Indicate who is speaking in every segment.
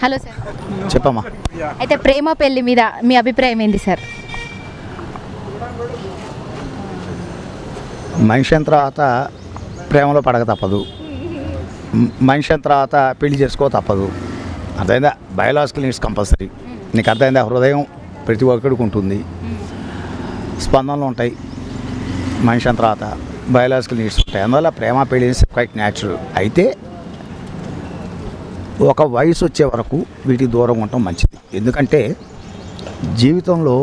Speaker 1: Hello sir,
Speaker 2: చెప్పమ్మా.
Speaker 1: అయితే ప్రేమ పెళ్లి మీద మీ అభిప్రాయం ఏంటి సార్?
Speaker 2: మనిషి అయిన తర్వాత ప్రేమలో పడక తప్పదు, మనిషి అయిన తర్వాత పెళ్లి చేసుకో తప్పదు. అర్థమైందా? Biological needs compulsory. నీకు అర్థమైందా? హృదయం ప్రతి ఒక్కడికి ఉంటుంది, స్పందనలు ఉంటాయి. మనిషి అయిన తర్వాత బయోలాజికల్ నీడ్స్ ఉంటాయి. అందువల్ల ప్రేమ పెళ్లి క్వైట్ న్యాచురల్. అయితే ఒక వయసు వచ్చే వరకు వీటికి దూరం ఉండటం మంచిది. ఎందుకంటే జీవితంలో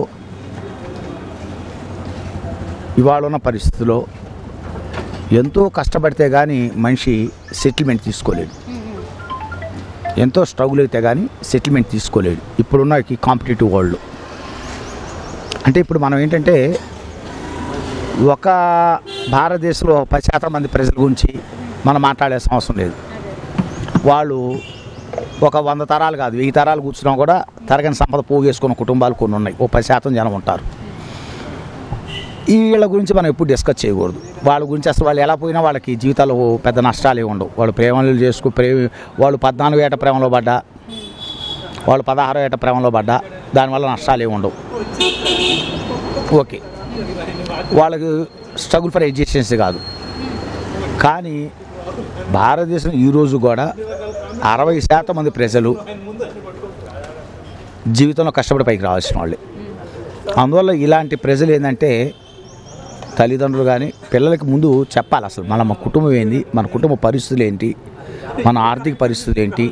Speaker 2: ఇవాళ ఉన్న పరిస్థితిలో ఎంతో కష్టపడితే కానీ మనిషి సెటిల్మెంట్ తీసుకోలేడు, ఎంతో స్ట్రగుల్ అయితే కానీ సెటిల్మెంట్ తీసుకోలేడు ఇప్పుడున్న ఈ కాంపిటేటివ్ వరల్డ్లో. అంటే ఇప్పుడు మనం ఏంటంటే ఒక భారతదేశంలో 10% మంది ప్రజల గురించి మనం మాట్లాడాల్సిన అవసరం లేదు. వాళ్ళు ఒక 100 తరాలు కాదు 1000 తరాలు కూర్చున్నా కూడా తరగని సంపద పోగేసుకున్న కుటుంబాలు కొన్ని ఉన్నాయి. ఓ 10% జనం ఉంటారు. వీళ్ళ గురించి మనం ఎప్పుడు డిస్కస్ చేయకూడదు. వాళ్ళ గురించి అసలు వాళ్ళు ఎలా పోయినా వాళ్ళకి జీవితాలు పెద్ద నష్టాలు ఉండవు. వాళ్ళు ప్రేమలు వాళ్ళు 14 ఏట ప్రేమలో పడ్డా, వాళ్ళు 16 ఏట ప్రేమలో పడ్డా దానివల్ల నష్టాలు ఏమి ఉండవు. ఓకే, వాళ్ళకి స్ట్రగుల్ ఫర్ ఎడ్యుకేషన్స్ కాదు. కానీ భారతదేశం ఈరోజు కూడా 60% మంది ప్రజలు జీవితంలో కష్టపడి పైకి రావాల్సిన వాళ్ళే. అందువల్ల ఇలాంటి ప్రజలు ఏంటంటే తల్లిదండ్రులు కానీ పిల్లలకి ముందు చెప్పాలి అసలు మన కుటుంబం ఏంటి, మన కుటుంబ పరిస్థితులు ఏంటి, మన ఆర్థిక పరిస్థితులు ఏంటి.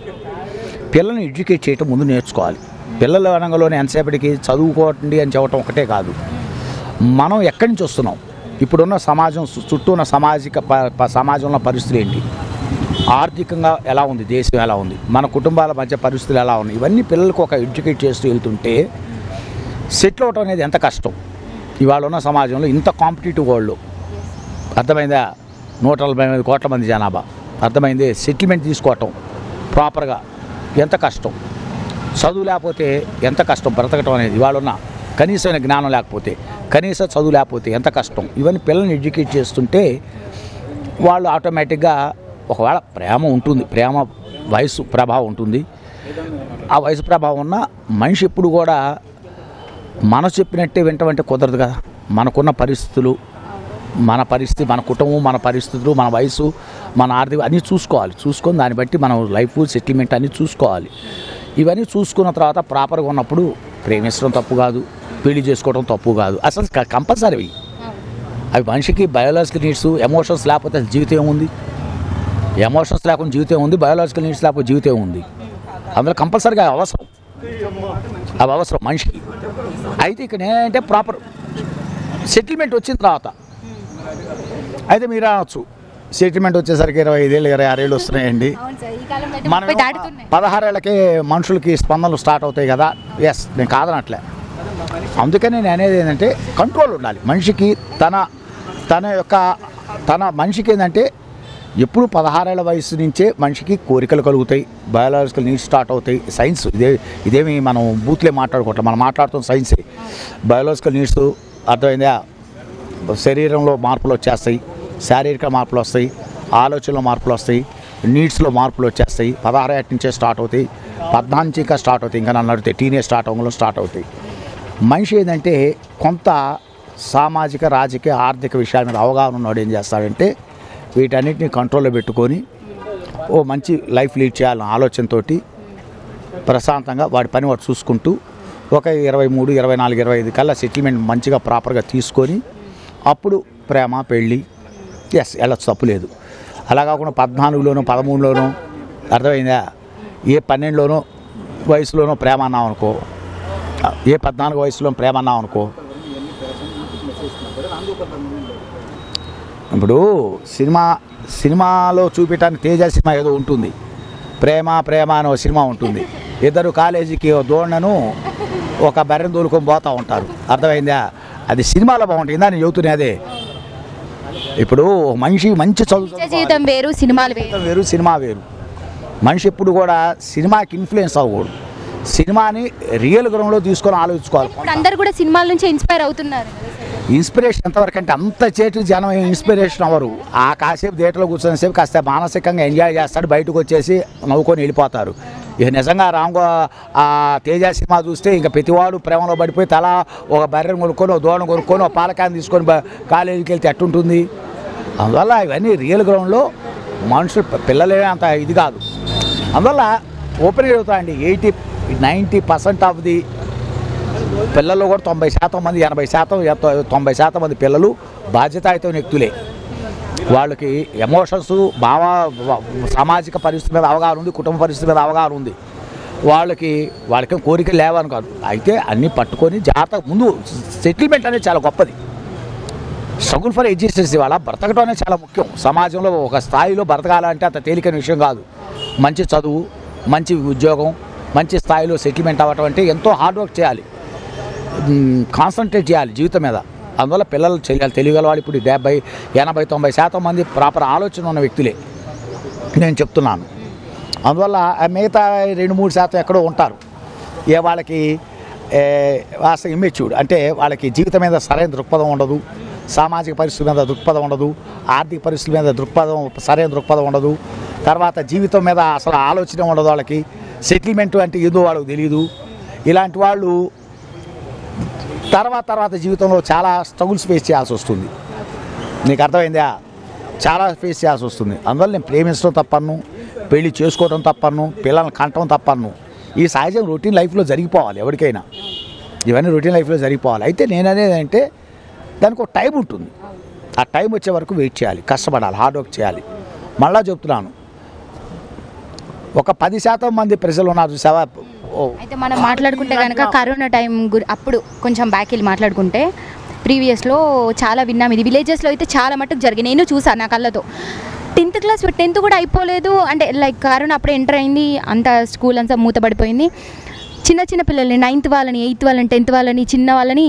Speaker 2: పిల్లల్ని ఎడ్యుకేట్ చేయటం ముందు నేర్చుకోవాలి. పిల్లల రంగంలోనే ఎంతసేపటికి చదువుకోండి అని చెప్పడం ఒకటే కాదు, మనం ఎక్కడి నుంచి వస్తున్నాం, ఇప్పుడున్న సమాజం చుట్టూ ఉన్న సమాజంలో పరిస్థితులు ఏంటి, ఆర్థికంగా ఎలా ఉంది, దేశం ఎలా ఉంది, మన కుటుంబాల మధ్య పరిస్థితులు ఎలా ఉన్నాయి, ఇవన్నీ పిల్లలకు ఒక ఎడ్యుకేట్ చేస్తూ వెళ్తుంటే సెటిల్ అవటం అనేది ఎంత కష్టం. ఇవాళ ఉన్న సమాజంలో ఇంత కాంపిటేటివ్ వరల్డ్లో అర్థమైందా, 140 కోట్ల మంది జనాభా, అర్థమైంది. సెటిల్మెంట్ తీసుకోవటం ప్రాపర్గా ఎంత కష్టం, చదువు లేకపోతే ఎంత కష్టం బ్రతకటం అనేది. ఇవాళ ఉన్న కనీసమైన జ్ఞానం లేకపోతే, కనీస చదువు లేకపోతే ఎంత కష్టం. ఇవన్నీ పిల్లల్ని ఎడ్యుకేట్ చేస్తుంటే వాళ్ళు ఆటోమేటిక్గా ఒకవేళ ప్రేమ ఉంటుంది, ప్రేమ వయసు ప్రభావం ఉంటుంది. ఆ వయసు ప్రభావం ఉన్న మనిషి ఎప్పుడు కూడా మనం చెప్పినట్టే వింటామంటే కుదరదు కదా. మనకున్న పరిస్థితులు, మన పరిస్థితి, మన కుటుంబం, మన పరిస్థితులు, మన వయసు, మన ఆర్థిక అన్నీ చూసుకోవాలి. చూసుకొని దాన్ని బట్టి మనం లైఫ్ సెటిల్మెంట్ అన్నీ చూసుకోవాలి. ఇవన్నీ చూసుకున్న తర్వాత ప్రాపర్గా ఉన్నప్పుడు ప్రేమించడం తప్పు కాదు, పెళ్లి చేసుకోవడం తప్పు కాదు, అసలు కంపల్సరీ. అవి మనిషికి బయోలాజికల్ నీడ్స్. ఎమోషన్స్ లేకపోతే అసలు జీవితం ఏముంది? ఎమోషన్స్ లేకుండా జీవితం ఉంది, బయోలాజికల్ నీడ్స్ లేకపోతే జీవితం ఉంది. అందులో కంపల్సరీగా అవసరం, అవి అవసరం మనిషికి. అయితే ఇక్కడ ఏంటంటే ప్రాపర్ సెటిల్మెంట్ వచ్చిన తర్వాత అయితే మీరు అనవచ్చు సెటిల్మెంట్ వచ్చేసరికి 25 ఏళ్ళు 26 ఏళ్ళు వస్తున్నాయండి. మనం 16 ఏళ్ళకే మనుషులకి స్పందనలు స్టార్ట్ అవుతాయి కదా. ఎస్, నేను కాదనట్లే. అందుకని నేను అనేది ఏంటంటే కంట్రోల్ ఉండాలి మనిషికి. మనిషికి ఏంటంటే ఎప్పుడు 16 ఏళ్ళ వయసు నుంచే మనిషికి కోరికలు కలుగుతాయి, బయాలజికల్ నీడ్స్ స్టార్ట్ అవుతాయి. సైన్స్ ఇదేమి మనం బూత్లే మాట్లాడుకోవట్లేదు, మనం మాట్లాడుతున్న సైన్సే. బయాలజికల్ నీడ్స్ అర్థమైందా, శరీరంలో మార్పులు వచ్చేస్తాయి, శారీరక మార్పులు వస్తాయి, ఆలోచనలో మార్పులు వస్తాయి, నీడ్స్లో మార్పులు వచ్చేస్తాయి. 16 ఏళ్ళ నుంచే స్టార్ట్ అవుతాయి, 14 నుంచి ఇంకా స్టార్ట్ అవుతాయి. ఇంకా నన్ను అడిగితే టీనేజ్ స్టార్ట్ అవుతాయి. మనిషి ఏంటంటే కొంత సామాజిక, రాజకీయ, ఆర్థిక విషయాల మీద అవగాహన ఉన్నాడు. ఏం చేస్తాడంటే వీటన్నిటిని కంట్రోల్లో పెట్టుకొని ఓ మంచి లైఫ్ లీడ్ చేయాలన్న ఆలోచనతో ప్రశాంతంగా వాడి పని వాడు చూసుకుంటూ ఒక 23, 24, 25 కల్లా సెటిల్మెంట్ మంచిగా ప్రాపర్గా తీసుకొని అప్పుడు ప్రేమ పెళ్ళి వెళ్ళచ్చు, తప్పులేదు. అలా కాకుండా 14లోనో 13లోనో అర్థమైందా, ఏ 12లోనో వయసులోనో ప్రేమ అన్నాం అనుకో, ఏ 14 వయసులో ప్రేమ అన్నాం అనుకో. ఇప్పుడు సినిమాలో చూపించడానికి తేజ సినిమా ఏదో ఉంటుంది, ప్రేమ అనే సినిమా ఉంటుంది. ఇద్దరు కాలేజీకి దోణను ఒక బర్రెను దోలుకొని పోతూ ఉంటారు, అర్థమైందా. అది సినిమాలో బాగుంటుంది, నేను చెబుతున్నా అదే. ఇప్పుడు మనిషి మంచి చదువు
Speaker 1: జీవితం వేరు, సినిమాలు
Speaker 2: వేరు, సినిమా వేరు. మనిషి ఎప్పుడు కూడా సినిమాకి ఇన్ఫ్లుయెన్స్ అవ్వకూడదు, సినిమాని రియల్ గ్రౌండ్లో తీసుకొని ఆలోచించుకోవాలి.
Speaker 1: అందరూ కూడా సినిమాల నుంచి ఇన్స్పైర్ అవుతున్నారు.
Speaker 2: ఇన్స్పిరేషన్ ఎంతవరకు అంటే అంత చేతి జనం ఇన్స్పిరేషన్ అవ్వరు. ఆ కాసేపు థియేటర్లో కూర్చున్న సేపు కాస్త మానసికంగా ఎంజాయ్ చేస్తాడు, బయటకు వచ్చేసి నవ్వుకొని వెళ్ళిపోతారు. ఇక నిజంగా ఆ తేజ సినిమా చూస్తే ఇంకా ప్రతివాడు ప్రేమలో పడిపోయి తల ఒక బర్రెను కొనుక్కొని ఒక దూడను కొనుక్కొని ఒక పాలకాయని తీసుకొని కాలేజీకి వెళ్తే ఎట్టుంటుంది. అందువల్ల ఇవన్నీ రియల్ గ్రౌండ్లో మనుషులు పిల్లలే అంత ఇది కాదు. అందువల్ల ఓపెన్ అవుతాయండి. 90% ఆఫ్ ది పిల్లల్లో కూడా 90% మంది 80% 90% మంది పిల్లలు బాధ్యతాయుత వ్యక్తులే. వాళ్ళకి ఎమోషన్స్ సామాజిక పరిస్థితి మీద అవగాహన ఉంది, కుటుంబ పరిస్థితి మీద అవగాహన ఉంది. వాళ్ళకి కోరికలు లేవని కాదు, అయితే అన్నీ పట్టుకొని జాగ్రత్త ముందు సెటిల్మెంట్ అనేది చాలా గొప్పది. స్ట్రగుల్ ఫర్ ఎడ్యుకేషన్ వాళ్ళ బ్రతకడం అనేది చాలా ముఖ్యం. సమాజంలో ఒక స్థాయిలో బ్రతకాలంటే అంత తేలికైన విషయం కాదు. మంచి చదువు, మంచి ఉద్యోగం, మంచి స్థాయిలో సెటిల్మెంట్ అవ్వటం అంటే ఎంతో హార్డ్ వర్క్ చేయాలి, కాన్సన్ట్రేట్ చేయాలి జీవితం మీద. అందువల్ల పిల్లలు చేయాలి. తెలియగలవాళ్ళు ఇప్పుడు 70, 80, 90% మంది ప్రాపర్ ఆలోచన ఉన్న వ్యక్తులే నేను చెప్తున్నాను. అందువల్ల మిగతా 2-3% ఎక్కడో ఉంటారు. వాళ్ళకి అసలు ఇమ్మెచ్యూర్డ్ అంటే వాళ్ళకి జీవితం మీద సరైన దృక్పథం ఉండదు, సామాజిక పరిస్థితుల మీద దృక్పథం ఉండదు, ఆర్థిక పరిస్థితుల మీద సరైన దృక్పథం ఉండదు, తర్వాత జీవితం మీద అసలు ఆలోచన ఉండదు. వాళ్ళకి సెటిల్మెంట్ అంటే ఏదో వాళ్ళకి తెలియదు. ఇలాంటి వాళ్ళు తర్వాత జీవితంలో చాలా స్ట్రగుల్స్ ఫేస్ చేయాల్సి వస్తుంది. నీకు అర్థమైందా? చాలా ఫేస్ చేయాల్సి వస్తుంది. అందువల్ల నేను ప్రేమించడం తప్పను, పెళ్లి చేసుకోవడం తప్పను, పిల్లల్ని కంటం తప్పను. ఈ సహజం రొటీన్ లైఫ్లో జరిగిపోవాలి ఎవరికైనా. ఇవన్నీ రొటీన్ లైఫ్లో జరిగిపోవాలి. అయితే నేను అనేది అంటే దానికి ఒక టైం ఉంటుంది. ఆ టైం వచ్చే వరకు వెయిట్ చేయాలి, కష్టపడాలి, హార్డ్ వర్క్ చేయాలి. మళ్ళా చెప్తున్నాను, ఒక 10% మంది ప్రజలు ఉన్నారు చూసావా.
Speaker 1: అయితే మనం మాట్లాడుకుంటే కనుక కరోనా టైం అప్పుడు కొంచెం బ్యాక్ వెళ్ళి మాట్లాడుకుంటే ప్రీవియస్లో చాలా విన్నాం. ఇది విలేజెస్లో అయితే చాలా మటుకు జరిగింది, నేను చూసాను నా కళ్ళతో. 10th క్లాస్ 10th కూడా అయిపోలేదు అంటే లైక్ కరోనా అప్పుడే ఎంటర్ అయింది, అంతా స్కూల్ అంతా మూతపడిపోయింది. చిన్న పిల్లల్ని 9th వాళ్ళని 8th వాళ్ళని 10th వాళ్ళని చిన్న వాళ్ళని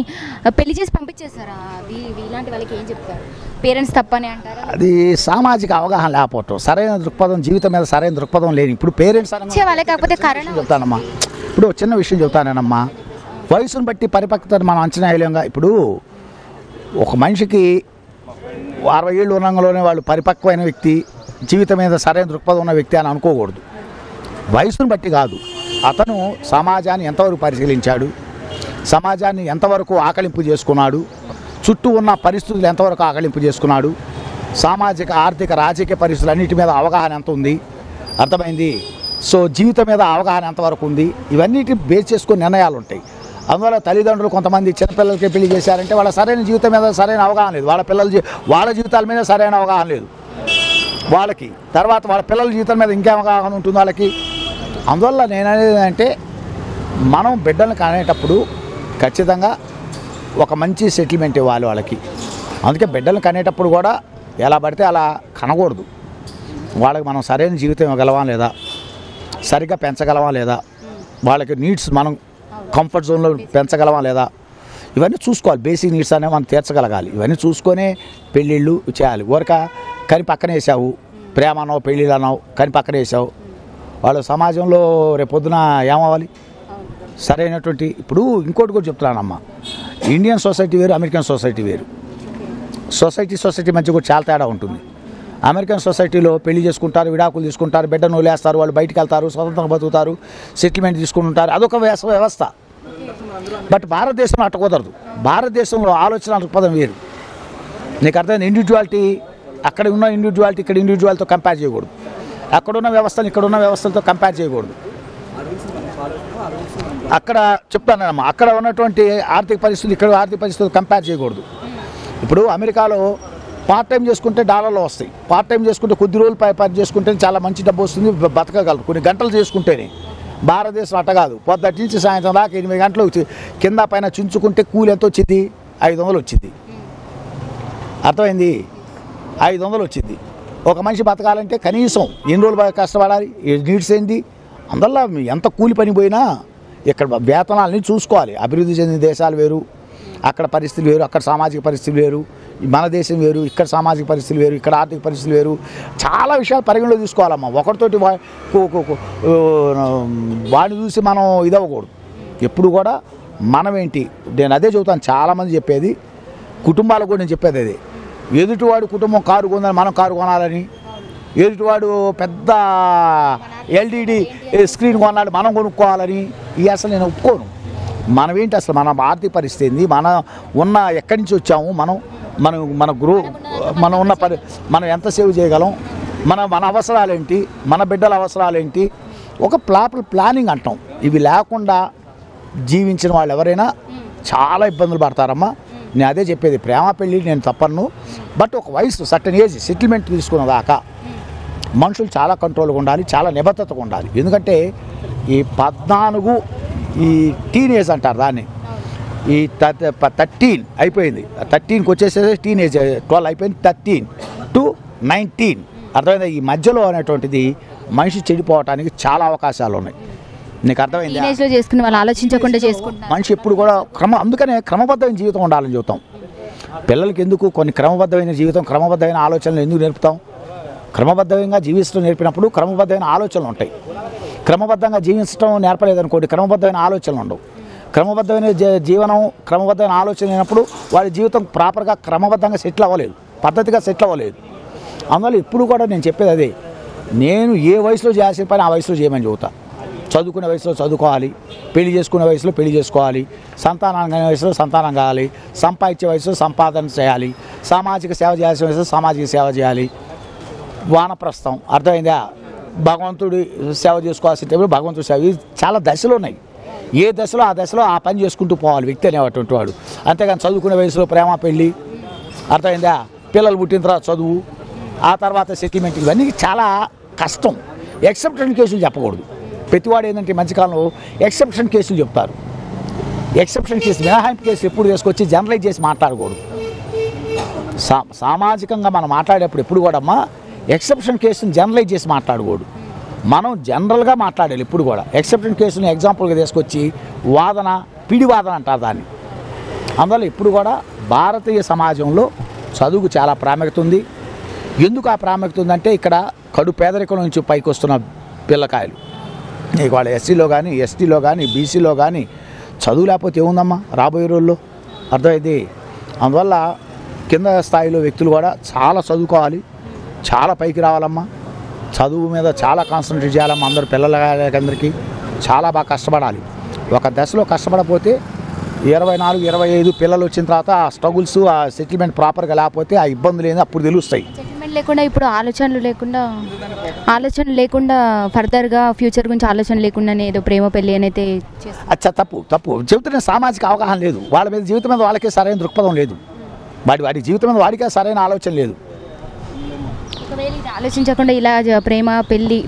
Speaker 1: పెళ్లి చేసి పంపించేస్తారా? ఇలాంటి వాళ్ళకి ఏం చెప్తారు? పేరెంట్స్ తప్పని అంటారు.
Speaker 2: అది సామాజిక అవగాహన లేకపోవటం, సరైన దృక్పథం, జీవితం మీద సరైన దృక్పథం లేని ఇప్పుడు పేరెంట్స్
Speaker 1: వాళ్ళే. కాకపోతే కరోనా
Speaker 2: చెప్తానమ్మా, ఇప్పుడు చిన్న విషయం చెప్తానేనమ్మా. వయసును బట్టి పరిపక్వతను మనం అంచనా వేయలేంగా. ఇప్పుడు ఒక మనిషికి 60 ఏళ్ళు ఉన్నంలోనే వాళ్ళు పరిపక్వమైన వ్యక్తి, జీవితం మీద సరైన దృక్పథం ఉన్న వ్యక్తి అని అనుకోకూడదు. వయసును బట్టి కాదు, అతను సమాజాన్ని ఎంతవరకు పరిశీలించాడు, సమాజాన్ని ఎంతవరకు ఆకలింపు చేసుకున్నాడు, చుట్టూ ఉన్న పరిస్థితులు ఎంతవరకు ఆకలింపు చేసుకున్నాడు, సామాజిక ఆర్థిక రాజకీయ పరిస్థితులు అన్నిటి మీద అవగాహన ఎంత ఉంది, అర్థమైంది. సో జీవితం మీద అవగాహన ఎంతవరకు ఉంది, ఇవన్నిటి బేస్ చేసుకుని నిర్ణయాలు ఉంటాయి. అందువల్ల తల్లిదండ్రులు కొంతమంది చిన్నపిల్లలకి పెళ్లి చేశారంటే వాళ్ళ సరైన జీవితం మీద సరైన అవగాహన లేదు, వాళ్ళ జీవితాల మీద సరైన అవగాహన లేదు వాళ్ళకి. తర్వాత వాళ్ళ పిల్లల జీవితం మీద ఇంకే అవగాహన ఉంటుంది వాళ్ళకి. అందువల్ల నేను అనేది అంటే మనం బిడ్డలను కనేటప్పుడు ఖచ్చితంగా ఒక మంచి సెటిల్మెంట్ ఇవ్వాలి వాళ్ళకి. అందుకే బిడ్డలను కనేటప్పుడు కూడా ఎలా పడితే అలా కనకూడదు. వాళ్ళకి మనం సరైన జీవితం ఇవ్వగలవా లేదా, సరిగ్గా పెంచగలవా లేదా, వాళ్ళకి నీడ్స్ మనం కంఫర్ట్ జోన్లో పెంచగలవా లేదా, ఇవన్నీ చూసుకోవాలి. బేసిక్ నీడ్స్ అనేవి మనం తీర్చగలగాలి. ఇవన్నీ చూసుకొనే పెళ్ళిళ్ళు చేయాలి. ఊరక కని పక్కన వేసావు, ప్రేమ అన్నావు, పెళ్ళిళ్ళు అన్నావు, కని పక్కన వేసావు, వాళ్ళు సమాజంలో రేపొద్దున ఏమవ్వాలి? సరైనటువంటి ఇప్పుడు ఇంకోటి కూడా చెప్తున్నానమ్మా, ఇండియన్ సొసైటీ వేరు, అమెరికన్ సొసైటీ వేరు. సొసైటీ మధ్య కూడా చాలా తేడా ఉంటుంది. అమెరికన్ సొసైటీలో పెళ్లి చేసుకుంటారు, విడాకులు తీసుకుంటారు, బిడ్డను వదిలేస్తారు, వాళ్ళు బయటికి వెళ్తారు, స్వతంత్రంగా బతుకుతారు, సెటిల్మెంట్ తీసుకుంటారు, అదొక వ్యవస్థ. బట్ భారతదేశంలో అట్ట కుదరదు. భారతదేశంలో ఆలోచన దృక్పథం వేరు. నీకు అర్థమైంది? ఇండివిజువాలిటీ, అక్కడ ఉన్న ఇండివిజువాలిటీ ఇక్కడ ఇండివిజువాలిటీతో కంపేర్ చేయకూడదు. అక్కడున్న వ్యవస్థలు ఇక్కడున్న వ్యవస్థలతో కంపేర్ చేయకూడదు. అక్కడ చెప్తానమ్మా, అక్కడ ఉన్నటువంటి ఆర్థిక పరిస్థితులు ఇక్కడ ఆర్థిక పరిస్థితులు కంపేర్ చేయకూడదు. ఇప్పుడు అమెరికాలో పార్ట్ టైం చేసుకుంటే డాలర్లు వస్తాయి, పార్ట్ టైం చేసుకుంటే కొద్ది రోజులు పని చేసుకుంటే చాలా మంచి డబ్బు వస్తుంది, బతకగలరు కొన్ని గంటలు చేసుకుంటేనే. భారతదేశం అట్ట కాదు, పొద్దుటి నుంచి సాయంత్రం దాకా 8 గంటలు కింద పైన చించుకుంటే కూలి ఎంత వచ్చింది? 500 వచ్చింది. అర్థమైంది? 500 వచ్చింది. ఒక మనిషి బతకాలంటే కనీసం ఎన్ని రోజులు కష్టపడాలి, నీడ్స్ ఏంటి? అందువల్ల ఎంత కూలి పని పోయినా ఇక్కడ వేతనాలని చూసుకోవాలి. అభివృద్ధి చెందిన దేశాలు వేరు, అక్కడ పరిస్థితులు వేరు, అక్కడ సామాజిక పరిస్థితులు వేరు, మన దేశం వేరు, ఇక్కడ సామాజిక పరిస్థితులు వేరు, ఇక్కడ ఆర్థిక పరిస్థితులు వేరు. చాలా విషయాలు పరిగణలో తీసుకోవాలమ్మా. ఒకరితోటి వాడిని చూసి మనం ఇదవ్వకూడదు. ఎప్పుడు కూడా మనం ఏంటి, నేను అదే చెబుతాను, చాలామంది చెప్పేది, కుటుంబాలకు కూడా నేను చెప్పేది అదే. ఎదుటివాడి కుటుంబం కారు కొందని మనం కారు కొనాలని, ఎదుటివాడు పెద్ద ఎల్ఈడి స్క్రీన్ కొన్నాడు మనం కొనుక్కోవాలని ఈ అసలు నేను ఒప్పుకోను. మనం ఏంటి అసలు మన ఆర్థిక పరిస్థితి ఏంది, మనం ఉన్న ఎక్కడి నుంచి వచ్చాము, మనం ఉన్న మనం ఎంత సేవ్ చేయగలం, మన అవసరాలేంటి, మన బిడ్డల అవసరాలేంటి, ఒక ప్రాపర్ ప్లానింగ్ అంటాం. ఇవి లేకుండా జీవించిన వాళ్ళు ఎవరైనా చాలా ఇబ్బందులు పడతారమ్మా. నేను అదే చెప్పేది, ప్రేమ పెళ్ళి నేను తప్పను, బట్ ఒక వయసు సర్టన్ ఏజ్ సెటిల్మెంట్ తీసుకున్న దాకా మనుషులు చాలా కంట్రోల్గా ఉండాలి, చాలా నిబద్ధతగా ఉండాలి. ఎందుకంటే ఈ 14 ఈ టీనేజ్ అంటారు దాన్ని, ఈ 13 అయిపోయింది, 13కి వచ్చేసేది టీనేజ్, 12 అయిపోయింది, 13 to 19 అర్థమైంది. ఈ మధ్యలో అనేటువంటిది మనిషి చెడిపోవటానికి చాలా అవకాశాలు ఉన్నాయి. నీకు అర్థమైంది?
Speaker 1: టీనేజ్లో చేసుకునే వాళ్ళు ఆలోచించకుండా చేసుకుంటారు.
Speaker 2: మనిషి ఎప్పుడు కూడా అందుకనే క్రమబద్ధమైన జీవితం ఉండాలని చెబుతాం పిల్లలకి. ఎందుకు కొన్ని క్రమబద్ధమైన జీవితం, క్రమబద్ధమైన ఆలోచనలు ఎందుకు నేర్పుతాం? క్రమబద్ధంగా జీవిస్తూ నేర్పినప్పుడు క్రమబద్ధమైన ఆలోచనలు ఉంటాయి. క్రమబద్ధంగా జీవించడం నేర్పలేదనుకోండి, క్రమబద్ధమైన ఆలోచనలు ఉండవు. క్రమబద్ధమైన జీవనం, క్రమబద్ధమైన ఆలోచన లేనప్పుడు వాడి జీవితం ప్రాపర్గా క్రమబద్ధంగా సెటిల్ అవ్వలేదు, పద్ధతిగా సెటిల్ అవ్వలేదు. అందువల్ల ఇప్పుడు కూడా నేను చెప్పేది అదే, నేను ఏ వయసులో చేయాల్సిన పని ఆ వయసులో చేయమని చెబుతా. చదువుకునే వయసులో చదువుకోవాలి, పెళ్లి చేసుకునే వయసులో పెళ్లి చేసుకోవాలి, సంతానం కాని వయసులో సంతానం కావాలి, సంపాదించే వయసులో సంపాదన చేయాలి, సామాజిక సేవ చేయాల్సిన వయసులో సామాజిక సేవ చేయాలి. వానప్రస్థం అర్థమైందా? భగవంతుడి సేవ చేసుకోవాల్సిన భగవంతుడి సేవ, ఇవి చాలా దశలు ఉన్నాయి. ఏ దశలో ఆ దశలో ఆ పని చేసుకుంటూ పోవాలి వ్యక్తి అనేటువంటి వాడు. అంతేగాని చదువుకునే వయసులో ప్రేమ పెళ్ళి, అర్థమైందా? పిల్లలు పుట్టిన తర్వాత చదువు, ఆ తర్వాత సెటిల్మెంట్, ఇవన్నీ చాలా కష్టం. ఎక్సెప్షన్ కేసులు చెప్పకూడదు. ప్రతివాడు ఏంటంటే మధ్యకాలంలో ఎక్సెప్షన్ కేసులు చెప్తారు. ఎక్సెప్షన్ కేసు, మినహాయింపు కేసులు ఎప్పుడు తీసుకొచ్చి జనరలైజ్ చేసి మాట్లాడకూడదు. సామాజికంగా మనం మాట్లాడేప్పుడు ఎప్పుడు కూడా అమ్మా ఎక్సెప్షన్ కేసుని జనరలైజ్ చేసి మాట్లాడకూడదు. మనం జనరల్గా మాట్లాడాలి ఎప్పుడు కూడా. ఎక్సెప్షన్ కేసుని ఎగ్జాంపుల్గా తీసుకొచ్చి వాదన, పిడివాదన అంటారు దాన్ని. అందువల్ల ఇప్పుడు కూడా భారతీయ సమాజంలో చదువుకు చాలా ప్రాముఖ్యత ఉంది. ఎందుకు ఆ ప్రాముఖ్యత ఉందంటే ఇక్కడ కడు పేదరికం నుంచి పైకి వస్తున్న పిల్లకాయలు, నీకు వాళ్ళ ఎస్సీలో కానీ, ఎస్టీలో కానీ, బీసీలో కానీ చదువు లేకపోతే ఏముందమ్మా రాబోయే రోజుల్లో, అర్థమైంది? అందువల్ల కింద స్థాయిలో వ్యక్తులు కూడా చాలా చదువుకోవాలి, చాలా పైకి రావాలమ్మా. చదువు మీద చాలా కాన్సన్ట్రేట్ చేయాలమ్మా. అందరూ పిల్లలకందరికీ చాలా బాగా కష్టపడాలి. ఒక దశలో కష్టపడకపోతే 24, 25 పిల్లలు వచ్చిన తర్వాత ఆ స్ట్రగుల్స్, ఆ సెటిల్మెంట్ ప్రాపర్గా లేకపోతే ఆ ఇబ్బందులు ఏంది అప్పుడు తెలుస్తాయి.
Speaker 1: సెటిల్మెంట్ లేకుండా ఇప్పుడు ఆలోచనలు లేకుండా ఫర్దర్గా ఫ్యూచర్ గురించి ఆలోచన లేకుండానే ఏదో ప్రేమ పెళ్ళి అనేది
Speaker 2: అచ్చా తప్పు చెబుతున్న సామాజిక అవగాహన లేదు. వాళ్ళ మీద జీవితం మీద వాళ్ళకే సరైన దృక్పథం లేదు. వాడి జీవితం మీద వాడికే సరైన ఆలోచన లేదు.
Speaker 1: ఒకవేళ ఇది ఆలోచించకుండా ఇలా ప్రేమ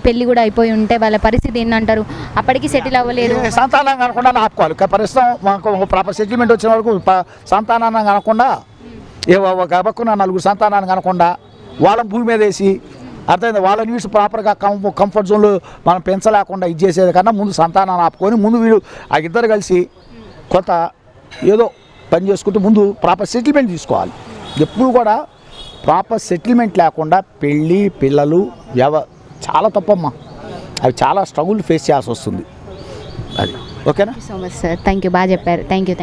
Speaker 1: పెళ్ళి కూడా అయిపోయి ఉంటే వాళ్ళ పరిస్థితి ఏంటంటారు? అప్పటికి సెటిల్ అవ్వలేదు,
Speaker 2: సంతానం కనకుండా ఆపుకోవాలి. ప్రస్తుతం మాకు ప్రాపర్ సెటిల్మెంట్ వచ్చిన వరకు సంతానాన్ని కనకుండా, గబక్కున్న 4 సంతానాన్ని కనకుండా వాళ్ళని భూమి మీద వేసి, అర్థమైంది, వాళ్ళ నీడ్స్ ప్రాపర్గా కంఫర్ట్ జోన్లో మనం పెంచలేకుండా ఇది చేసేది కన్నా ముందు సంతానాన్ని ఆపుకొని ముందు వీళ్ళు ఆ ఇద్దరు కలిసి కొంత ఏదో పని చేసుకుంటూ ముందు ప్రాపర్ సెటిల్మెంట్ తీసుకోవాలి. ఎప్పుడు కూడా ప్రాపర్ సెటిల్మెంట్ లేకుండా పెళ్ళి, పిల్లలు చాలా తప్పమ్మా. అవి చాలా స్ట్రగుల్ ఫేస్ చేయాల్సి వస్తుంది. అది ఓకేనా?
Speaker 1: So much sir, thank you, బాగా చెప్పారు. Thank you.